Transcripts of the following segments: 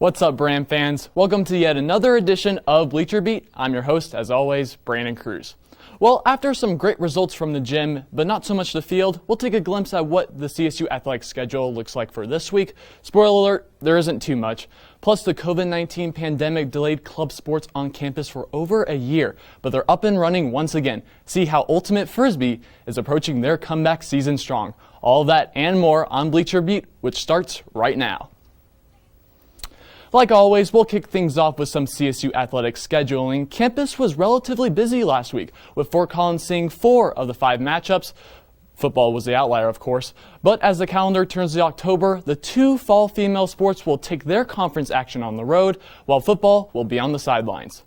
What's up, Ram fans? Welcome to yet another edition of Bleacher Beat. I'm your host, as always, Brandon Kruse. Well, after some great results from the gym, but not so much the field, we'll take a glimpse at what the CSU athletic schedule looks like for this week. Spoiler alert, there isn't too much. Plus, the COVID-19 pandemic delayed club sports on campus for over a year, but they're up and running once again. See how Ultimate Frisbee is approaching their comeback season strong. All that and more on Bleacher Beat, which starts right now. Like always, we'll kick things off with some CSU athletic scheduling. Campus was relatively busy last week, with Fort Collins seeing 4 of the 5 matchups. Football was the outlier, of course. But as the calendar turns to October, the 2 fall female sports will take their conference action on the road, while football will be on the sidelines.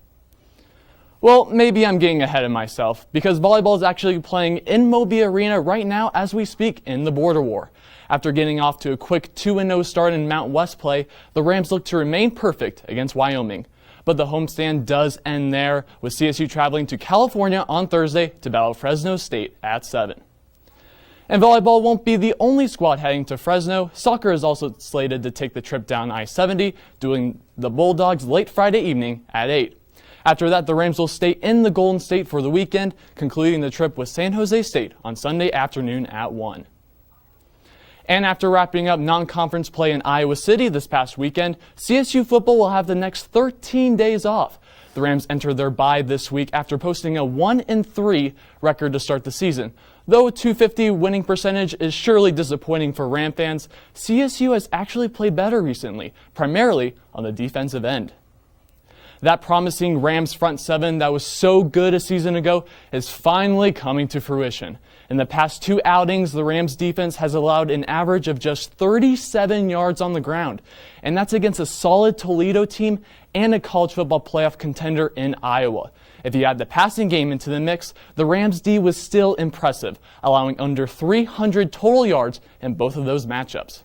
Well, maybe I'm getting ahead of myself, because volleyball is actually playing in Moby Arena right now as we speak in the Border War. After getting off to a quick 2-0 start in Mount West play, the Rams look to remain perfect against Wyoming. But the homestand does end there, with CSU traveling to California on Thursday to battle Fresno State at 7. And volleyball won't be the only squad heading to Fresno. Soccer is also slated to take the trip down I-70, doing the Bulldogs late Friday evening at 8. After that, the Rams will stay in the Golden State for the weekend, concluding the trip with San Jose State on Sunday afternoon at 1. And after wrapping up non-conference play in Iowa City this past weekend, CSU football will have the next 13 days off. The Rams enter their bye this week after posting a 1-3 record to start the season. Though a .250 winning percentage is surely disappointing for Ram fans, CSU has actually played better recently, primarily on the defensive end. That promising Rams front 7 that was so good a season ago is finally coming to fruition. In the past 2 outings, the Rams defense has allowed an average of just 37 yards on the ground, and that's against a solid Toledo team and a college football playoff contender in Iowa. If you add the passing game into the mix, the Rams D was still impressive, allowing under 300 total yards in both of those matchups.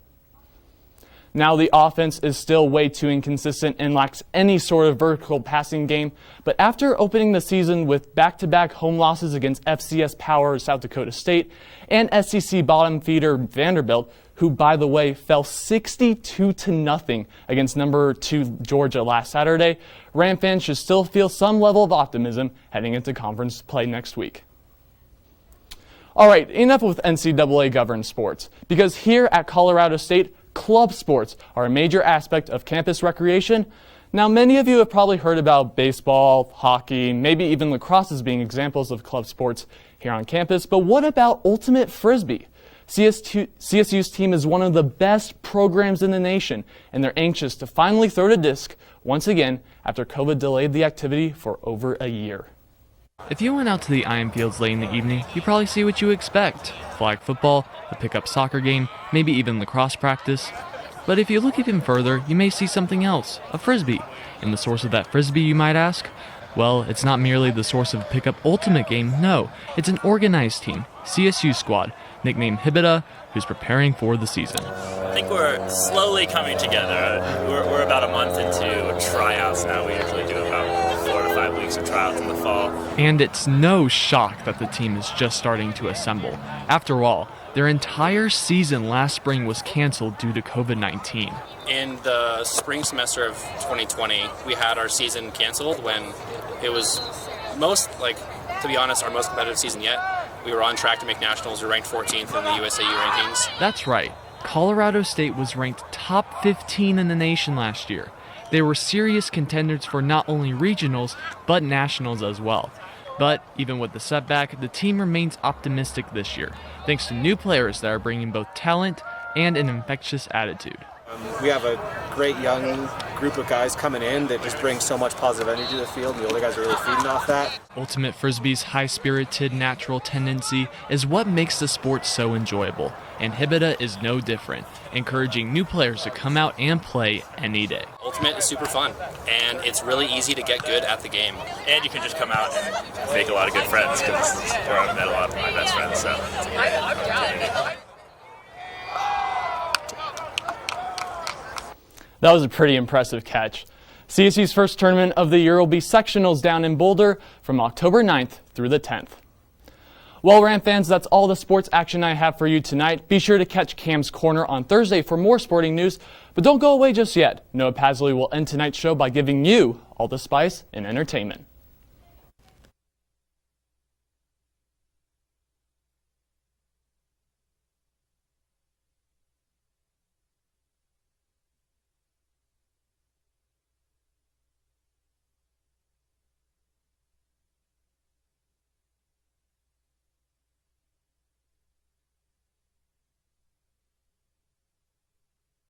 Now the offense is still way too inconsistent and lacks any sort of vertical passing game, but after opening the season with back-to-back home losses against FCS power South Dakota State and SEC bottom feeder Vanderbilt, who by the way fell 62-0 against number 2 Georgia last Saturday, Ram fans should still feel some level of optimism heading into conference play next week. Alright, enough with NCAA governed sports, because here at Colorado State, club sports are a major aspect of campus recreation. Now, many of you have probably heard about baseball, hockey, maybe even lacrosse as being examples of club sports here on campus, but what about Ultimate Frisbee? CSU's team is one of the best programs in the nation, and they're anxious to finally throw the disc once again after COVID delayed the activity for over a year. If you went out to the Iron Fields late in the evening, you probably see what you expect. Flag football, a pickup soccer game, maybe even lacrosse practice. But if you look even further, you may see something else, a Frisbee. And the source of that Frisbee, you might ask? Well, it's not merely the source of a pickup ultimate game, no. It's an organized team, CSU squad, nicknamed Hibida, who's preparing for the season. I think we're slowly coming together. We're about a month into tryouts now. We usually do about 4 to 5 weeks of tryouts in the fall. And it's no shock that the team is just starting to assemble. After all, their entire season last spring was canceled due to COVID-19. In the spring semester of 2020, we had our season canceled when it was to be honest, our most competitive season yet. We were on track to make nationals. We were ranked 14th in the USAU rankings. That's right. Colorado State was ranked top 15 in the nation last year. They were serious contenders for not only regionals, but nationals as well. But even with the setback, the team remains optimistic this year, thanks to new players that are bringing both talent and an infectious attitude. We have a great young group of guys coming in that just bring so much positive energy to the field, and the older guys are really feeding off that. Ultimate Frisbee's high-spirited, natural tendency is what makes the sport so enjoyable, and Hibida is no different, encouraging new players to come out and play any day. Ultimate is super fun, and it's really easy to get good at the game. And you can just come out and make a lot of good friends, because it's where I've met a lot of my best friends, so it's a great opportunity. That was a pretty impressive catch. CSU's first tournament of the year will be sectionals down in Boulder from October 9th through the 10th. Well, Ram fans, that's all the sports action I have for you tonight. Be sure to catch Cam's Corner on Thursday for more sporting news. But don't go away just yet. Noah Pasley will end tonight's show by giving you all the spice and entertainment.